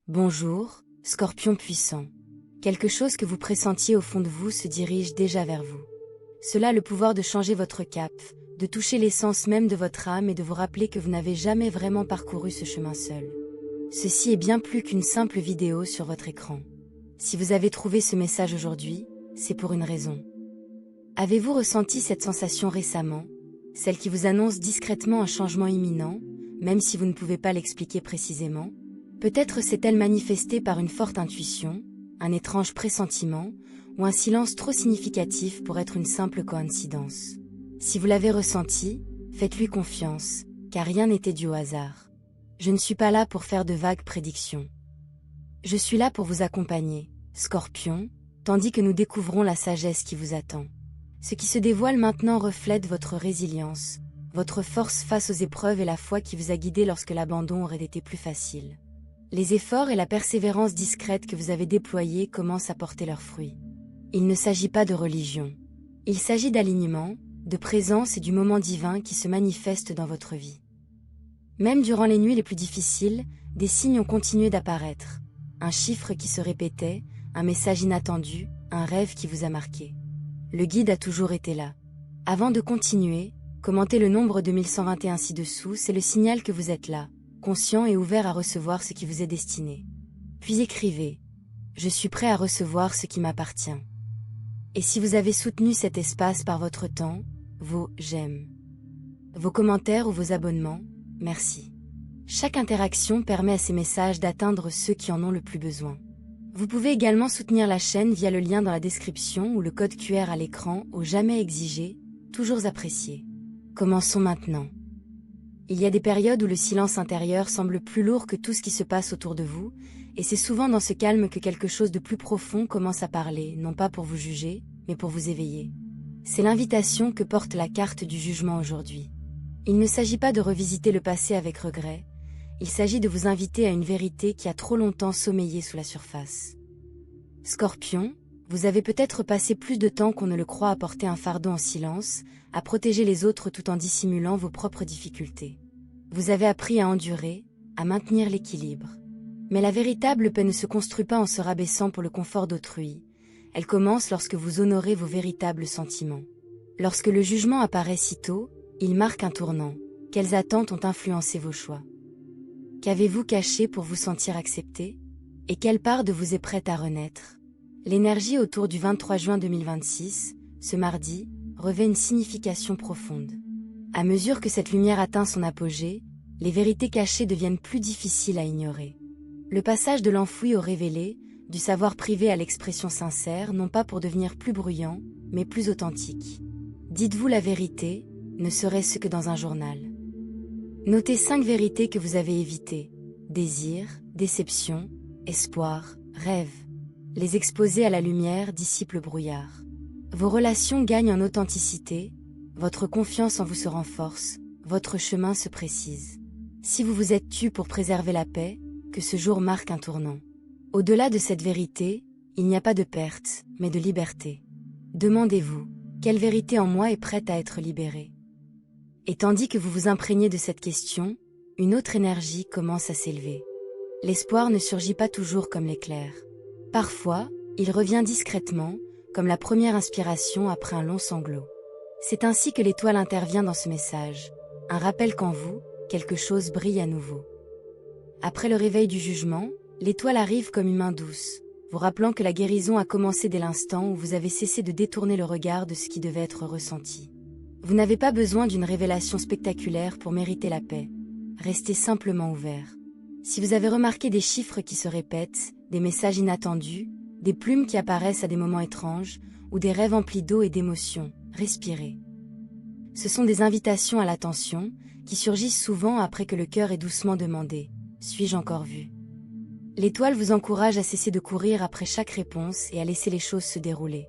Bonjour, Scorpion puissant. Quelque chose que vous pressentiez au fond de vous se dirige déjà vers vous. Cela a le pouvoir de changer votre cap, de toucher l'essence même de votre âme et de vous rappeler que vous n'avez jamais vraiment parcouru ce chemin seul. Ceci est bien plus qu'une simple vidéo sur votre écran. Si vous avez trouvé ce message aujourd'hui, c'est pour une raison. Avez-vous ressenti cette sensation récemment, celle qui vous annonce discrètement un changement imminent, même si vous ne pouvez pas l'expliquer précisément? Peut-être s'est-elle manifestée par une forte intuition, un étrange pressentiment, ou un silence trop significatif pour être une simple coïncidence. Si vous l'avez ressenti, faites-lui confiance, car rien n'était dû au hasard. Je ne suis pas là pour faire de vagues prédictions. Je suis là pour vous accompagner, Scorpion, tandis que nous découvrons la sagesse qui vous attend. Ce qui se dévoile maintenant reflète votre résilience, votre force face aux épreuves et la foi qui vous a guidé lorsque l'abandon aurait été plus facile. Les efforts et la persévérance discrète que vous avez déployés commencent à porter leurs fruits. Il ne s'agit pas de religion. Il s'agit d'alignement, de présence et du moment divin qui se manifeste dans votre vie. Même durant les nuits les plus difficiles, des signes ont continué d'apparaître. Un chiffre qui se répétait, un message inattendu, un rêve qui vous a marqué. Le guide a toujours été là. Avant de continuer, commentez le nombre 2121 ci-dessous, c'est le signal que vous êtes là, conscient et ouvert à recevoir ce qui vous est destiné. Puis écrivez « Je suis prêt à recevoir ce qui m'appartient ». Et si vous avez soutenu cet espace par votre temps, vos « j'aime », vos commentaires ou vos abonnements, merci. Chaque interaction permet à ces messages d'atteindre ceux qui en ont le plus besoin. Vous pouvez également soutenir la chaîne via le lien dans la description ou le code QR à l'écran au jamais exigé, toujours apprécié. Commençons maintenant. Il y a des périodes où le silence intérieur semble plus lourd que tout ce qui se passe autour de vous, et c'est souvent dans ce calme que quelque chose de plus profond commence à parler, non pas pour vous juger, mais pour vous éveiller. C'est l'invitation que porte la carte du jugement aujourd'hui. Il ne s'agit pas de revisiter le passé avec regret, il s'agit de vous inviter à une vérité qui a trop longtemps sommeillé sous la surface. Scorpion, vous avez peut-être passé plus de temps qu'on ne le croit à porter un fardeau en silence, à protéger les autres tout en dissimulant vos propres difficultés. Vous avez appris à endurer, à maintenir l'équilibre. Mais la véritable paix ne se construit pas en se rabaissant pour le confort d'autrui, elle commence lorsque vous honorez vos véritables sentiments. Lorsque le jugement apparaît si tôt, il marque un tournant. Quelles attentes ont influencé vos choix? Qu'avez-vous caché pour vous sentir accepté? Et quelle part de vous est prête à renaître? L'énergie autour du 23 juin 2026, ce mardi, revêt une signification profonde. À mesure que cette lumière atteint son apogée, les vérités cachées deviennent plus difficiles à ignorer. Le passage de l'enfoui au révélé, du savoir privé à l'expression sincère, non pas pour devenir plus bruyant, mais plus authentique. Dites-vous la vérité, ne serait-ce que dans un journal. Notez 5 vérités que vous avez évitées. Désir, déception, espoir, rêve. Les exposer à la lumière dissipe le brouillard. Vos relations gagnent en authenticité, votre confiance en vous se renforce, votre chemin se précise. Si vous vous êtes tu pour préserver la paix, que ce jour marque un tournant. Au-delà de cette vérité, il n'y a pas de perte, mais de liberté. Demandez-vous, quelle vérité en moi est prête à être libérée? Et tandis que vous vous imprégnez de cette question, une autre énergie commence à s'élever. L'espoir ne surgit pas toujours comme l'éclair. Parfois, il revient discrètement, comme la première inspiration après un long sanglot. C'est ainsi que l'étoile intervient dans ce message, un rappel qu'en vous, quelque chose brille à nouveau. Après le réveil du jugement, l'étoile arrive comme une main douce, vous rappelant que la guérison a commencé dès l'instant où vous avez cessé de détourner le regard de ce qui devait être ressenti. Vous n'avez pas besoin d'une révélation spectaculaire pour mériter la paix. Restez simplement ouvert. Si vous avez remarqué des chiffres qui se répètent, des messages inattendus, des plumes qui apparaissent à des moments étranges, ou des rêves emplis d'eau et d'émotions, respirez. Ce sont des invitations à l'attention, qui surgissent souvent après que le cœur ait doucement demandé « Suis-je encore vu ?» L'étoile vous encourage à cesser de courir après chaque réponse et à laisser les choses se dérouler.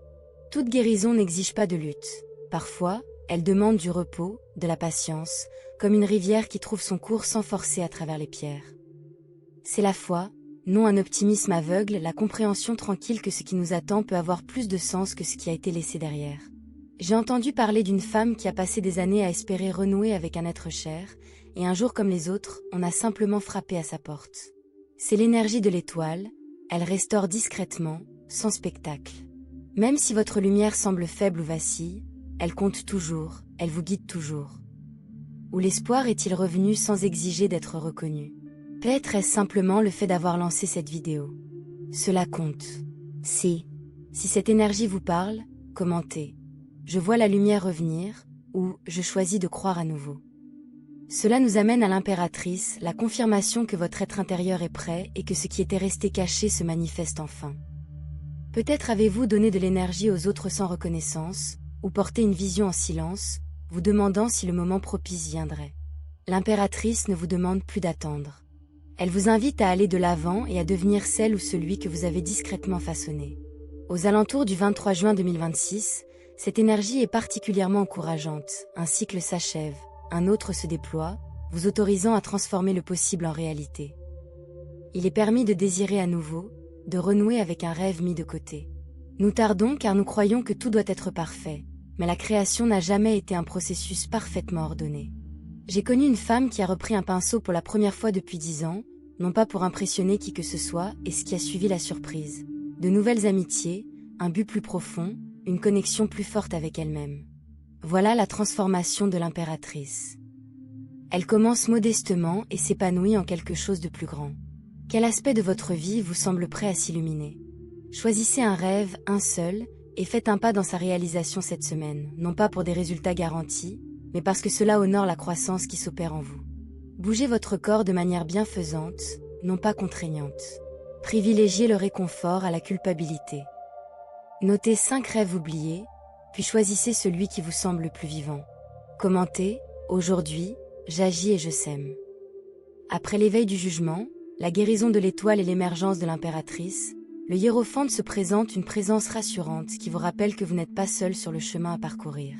Toute guérison n'exige pas de lutte. Parfois, elle demande du repos, de la patience, comme une rivière qui trouve son cours sans forcer à travers les pierres. C'est la foi, non un optimisme aveugle, la compréhension tranquille que ce qui nous attend peut avoir plus de sens que ce qui a été laissé derrière. J'ai entendu parler d'une femme qui a passé des années à espérer renouer avec un être cher, et un jour comme les autres, on a simplement frappé à sa porte. C'est l'énergie de l'étoile, elle restaure discrètement, sans spectacle. Même si votre lumière semble faible ou vacille, elle compte toujours, elle vous guide toujours. Ou l'espoir est-il revenu sans exiger d'être reconnu? Peut-être est-ce simplement le fait d'avoir lancé cette vidéo. Cela compte. Si cette énergie vous parle, commentez. Je vois la lumière revenir, ou je choisis de croire à nouveau. Cela nous amène à l'impératrice, la confirmation que votre être intérieur est prêt et que ce qui était resté caché se manifeste enfin. Peut-être avez-vous donné de l'énergie aux autres sans reconnaissance, ou porté une vision en silence, vous demandant si le moment propice viendrait. L'impératrice ne vous demande plus d'attendre. Elle vous invite à aller de l'avant et à devenir celle ou celui que vous avez discrètement façonné. Aux alentours du 23 juin 2026, cette énergie est particulièrement encourageante. Un cycle s'achève, un autre se déploie, vous autorisant à transformer le possible en réalité. Il est permis de désirer à nouveau, de renouer avec un rêve mis de côté. Nous tardons car nous croyons que tout doit être parfait, mais la création n'a jamais été un processus parfaitement ordonné. J'ai connu une femme qui a repris un pinceau pour la première fois depuis 10 ans, non pas pour impressionner qui que ce soit, et ce qui a suivi la surprise. De nouvelles amitiés, un but plus profond, une connexion plus forte avec elle-même. Voilà la transformation de l'impératrice. Elle commence modestement et s'épanouit en quelque chose de plus grand. Quel aspect de votre vie vous semble prêt à s'illuminer? Choisissez un rêve, un seul, et faites un pas dans sa réalisation cette semaine, non pas pour des résultats garantis, mais parce que cela honore la croissance qui s'opère en vous. Bougez votre corps de manière bienfaisante, non pas contraignante. Privilégiez le réconfort à la culpabilité. Notez 5 rêves oubliés, puis choisissez celui qui vous semble le plus vivant. Commentez, aujourd'hui, j'agis et je sème. Après l'éveil du jugement, la guérison de l'étoile et l'émergence de l'impératrice, le hiérophante se présente une présence rassurante qui vous rappelle que vous n'êtes pas seul sur le chemin à parcourir.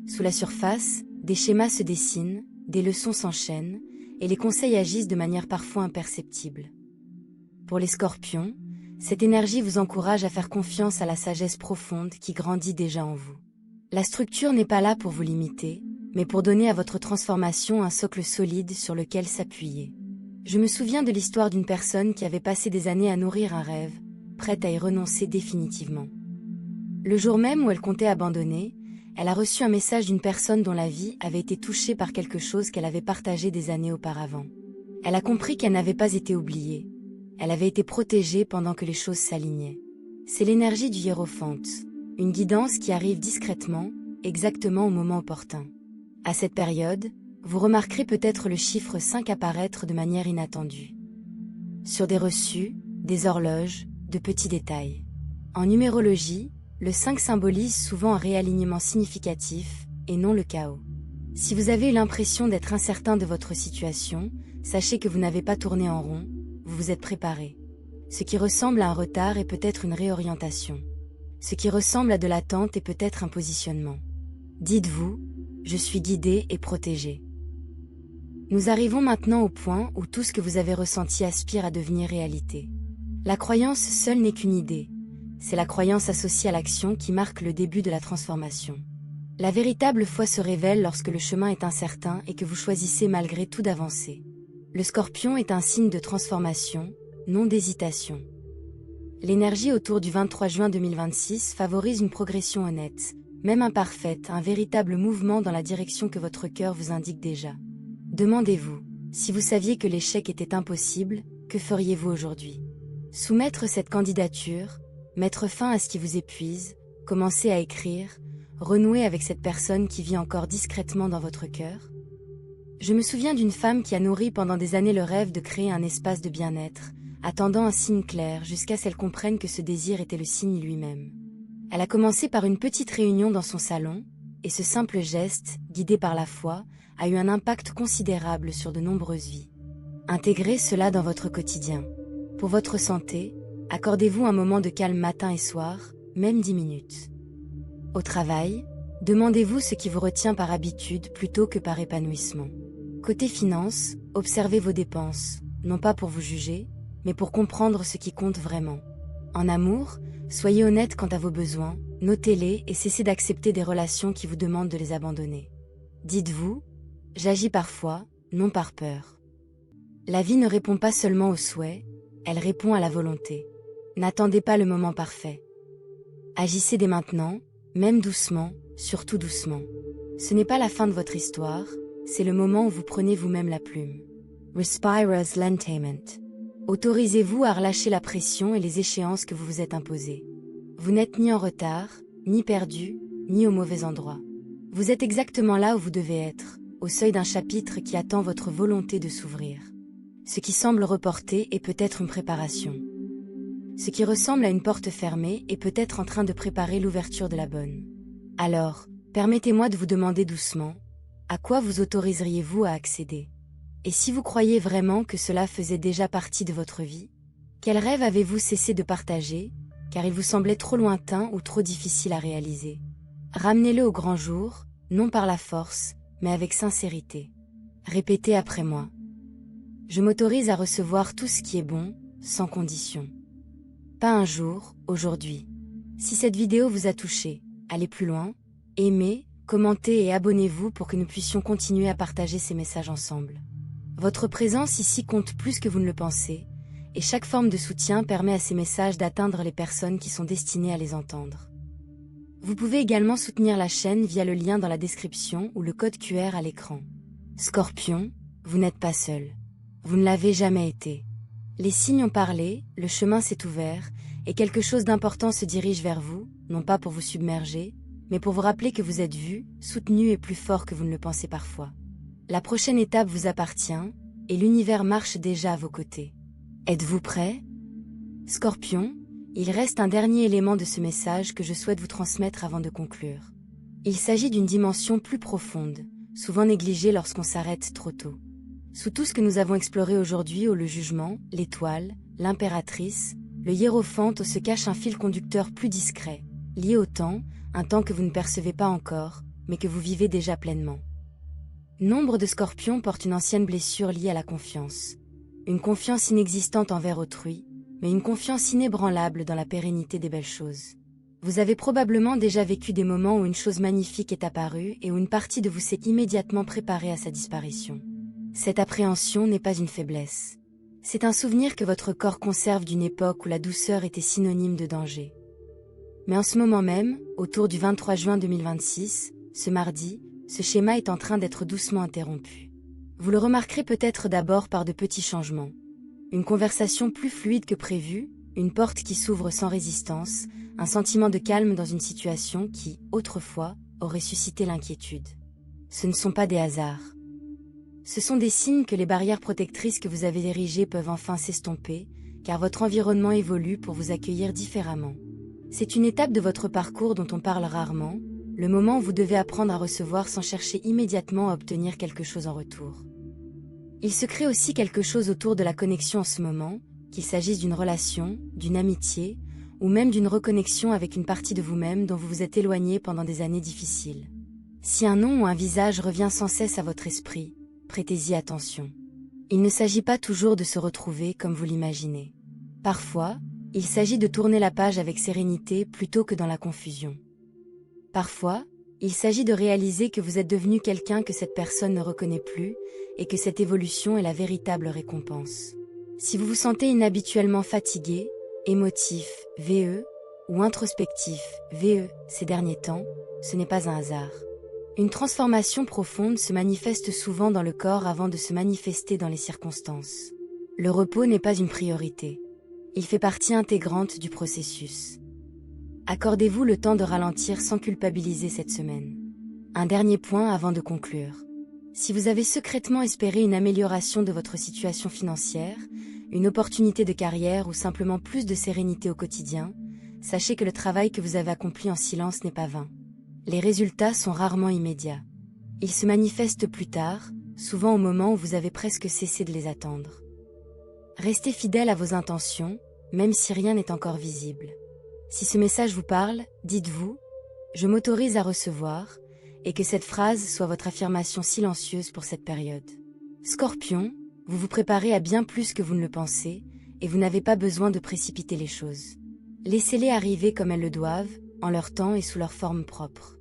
Sous la surface, des schémas se dessinent, des leçons s'enchaînent, et les conseils agissent de manière parfois imperceptible. Pour les scorpions, cette énergie vous encourage à faire confiance à la sagesse profonde qui grandit déjà en vous. La structure n'est pas là pour vous limiter, mais pour donner à votre transformation un socle solide sur lequel s'appuyer. Je me souviens de l'histoire d'une personne qui avait passé des années à nourrir un rêve, prête à y renoncer définitivement. Le jour même où elle comptait abandonner, elle a reçu un message d'une personne dont la vie avait été touchée par quelque chose qu'elle avait partagé des années auparavant. Elle a compris qu'elle n'avait pas été oubliée. Elle avait été protégée pendant que les choses s'alignaient. C'est l'énergie du hiérophante, une guidance qui arrive discrètement, exactement au moment opportun. À cette période, vous remarquerez peut-être le chiffre 5 apparaître de manière inattendue. Sur des reçus, des horloges, de petits détails. En numérologie, le 5 symbolise souvent un réalignement significatif, et non le chaos. Si vous avez eu l'impression d'être incertain de votre situation, sachez que vous n'avez pas tourné en rond, vous vous êtes préparé. Ce qui ressemble à un retard est peut-être une réorientation. Ce qui ressemble à de l'attente est peut-être un positionnement. Dites-vous, je suis guidé et protégé. Nous arrivons maintenant au point où tout ce que vous avez ressenti aspire à devenir réalité. La croyance seule n'est qu'une idée. C'est la croyance associée à l'action qui marque le début de la transformation. La véritable foi se révèle lorsque le chemin est incertain et que vous choisissez malgré tout d'avancer. Le Scorpion est un signe de transformation, non d'hésitation. L'énergie autour du 23 juin 2026 favorise une progression honnête, même imparfaite, un véritable mouvement dans la direction que votre cœur vous indique déjà. Demandez-vous, si vous saviez que l'échec était impossible, que feriez-vous aujourd'hui? Soumettre cette candidature, mettre fin à ce qui vous épuise, commencer à écrire, renouer avec cette personne qui vit encore discrètement dans votre cœur? Je me souviens d'une femme qui a nourri pendant des années le rêve de créer un espace de bien-être, attendant un signe clair jusqu'à ce qu'elle comprenne que ce désir était le signe lui-même. Elle a commencé par une petite réunion dans son salon, et ce simple geste, guidé par la foi, a eu un impact considérable sur de nombreuses vies. Intégrez cela dans votre quotidien. Pour votre santé, accordez-vous un moment de calme matin et soir, même 10 minutes. Au travail, demandez-vous ce qui vous retient par habitude plutôt que par épanouissement. Côté finances, observez vos dépenses, non pas pour vous juger, mais pour comprendre ce qui compte vraiment. En amour, soyez honnête quant à vos besoins, notez-les et cessez d'accepter des relations qui vous demandent de les abandonner. Dites-vous, j'agis par foi, non par peur. La vie ne répond pas seulement aux souhaits, Elle répond à la volonté. N'attendez pas le moment parfait. Agissez dès maintenant, même doucement, surtout doucement. Ce n'est pas la fin de votre histoire, c'est le moment où vous prenez vous-même la plume. Respirez lentament. Autorisez-vous à relâcher la pression et les échéances que vous vous êtes imposées. Vous n'êtes ni en retard, ni perdu, ni au mauvais endroit. Vous êtes exactement là où vous devez être, au seuil d'un chapitre qui attend votre volonté de s'ouvrir. Ce qui semble reporté est peut-être une préparation. Ce qui ressemble à une porte fermée est peut-être en train de préparer l'ouverture de la bonne. Alors, permettez-moi de vous demander doucement, à quoi vous autoriseriez-vous à accéder? Et si vous croyez vraiment que cela faisait déjà partie de votre vie? Quel rêve avez-vous cessé de partager, car il vous semblait trop lointain ou trop difficile à réaliser? Ramenez-le au grand jour, non par la force, mais avec sincérité. Répétez après moi. Je m'autorise à recevoir tout ce qui est bon, sans condition. Pas un jour, aujourd'hui. Si cette vidéo vous a touché, allez plus loin, aimez, commentez et abonnez-vous pour que nous puissions continuer à partager ces messages ensemble. Votre présence ici compte plus que vous ne le pensez, et chaque forme de soutien permet à ces messages d'atteindre les personnes qui sont destinées à les entendre. Vous pouvez également soutenir la chaîne via le lien dans la description ou le code QR à l'écran. Scorpion, vous n'êtes pas seul. Vous ne l'avez jamais été. Les signes ont parlé, le chemin s'est ouvert, et quelque chose d'important se dirige vers vous, non pas pour vous submerger, mais pour vous rappeler que vous êtes vu, soutenu et plus fort que vous ne le pensez parfois. La prochaine étape vous appartient, et l'univers marche déjà à vos côtés. Êtes-vous prêt? Scorpion, il reste un dernier élément de ce message que je souhaite vous transmettre avant de conclure. Il s'agit d'une dimension plus profonde, souvent négligée lorsqu'on s'arrête trop tôt. Sous tout ce que nous avons exploré aujourd'hui, le jugement, l'étoile, l'impératrice, le hiérophante, se cache un fil conducteur plus discret, lié au temps, un temps que vous ne percevez pas encore, mais que vous vivez déjà pleinement. Nombre de scorpions portent une ancienne blessure liée à la confiance. Une confiance inexistante envers autrui, mais une confiance inébranlable dans la pérennité des belles choses. Vous avez probablement déjà vécu des moments où une chose magnifique est apparue et où une partie de vous s'est immédiatement préparée à sa disparition. Cette appréhension n'est pas une faiblesse. C'est un souvenir que votre corps conserve d'une époque où la douceur était synonyme de danger. Mais en ce moment même, autour du 23 juin 2026, ce mardi, ce schéma est en train d'être doucement interrompu. Vous le remarquerez peut-être d'abord par de petits changements. Une conversation plus fluide que prévu, une porte qui s'ouvre sans résistance, un sentiment de calme dans une situation qui, autrefois, aurait suscité l'inquiétude. Ce ne sont pas des hasards. Ce sont des signes que les barrières protectrices que vous avez érigées peuvent enfin s'estomper, car votre environnement évolue pour vous accueillir différemment. C'est une étape de votre parcours dont on parle rarement, le moment où vous devez apprendre à recevoir sans chercher immédiatement à obtenir quelque chose en retour. Il se crée aussi quelque chose autour de la connexion en ce moment, qu'il s'agisse d'une relation, d'une amitié, ou même d'une reconnexion avec une partie de vous-même dont vous vous êtes éloigné pendant des années difficiles. Si un nom ou un visage revient sans cesse à votre esprit, prêtez-y attention. Il ne s'agit pas toujours de se retrouver comme vous l'imaginez. Parfois, il s'agit de tourner la page avec sérénité plutôt que dans la confusion. Parfois, il s'agit de réaliser que vous êtes devenu quelqu'un que cette personne ne reconnaît plus, et que cette évolution est la véritable récompense. Si vous vous sentez inhabituellement fatigué, émotif, VE, ou introspectif, VE, ces derniers temps, ce n'est pas un hasard. Une transformation profonde se manifeste souvent dans le corps avant de se manifester dans les circonstances. Le repos n'est pas une priorité. Il fait partie intégrante du processus. Accordez-vous le temps de ralentir sans culpabiliser cette semaine. Un dernier point avant de conclure. Si vous avez secrètement espéré une amélioration de votre situation financière, une opportunité de carrière ou simplement plus de sérénité au quotidien, sachez que le travail que vous avez accompli en silence n'est pas vain. Les résultats sont rarement immédiats. Ils se manifestent plus tard, souvent au moment où vous avez presque cessé de les attendre. Restez fidèle à vos intentions, même si rien n'est encore visible. Si ce message vous parle, dites-vous « Je m'autorise à recevoir » et que cette phrase soit votre affirmation silencieuse pour cette période. Scorpion, vous vous préparez à bien plus que vous ne le pensez, et vous n'avez pas besoin de précipiter les choses. Laissez-les arriver comme elles le doivent, en leur temps et sous leur forme propre.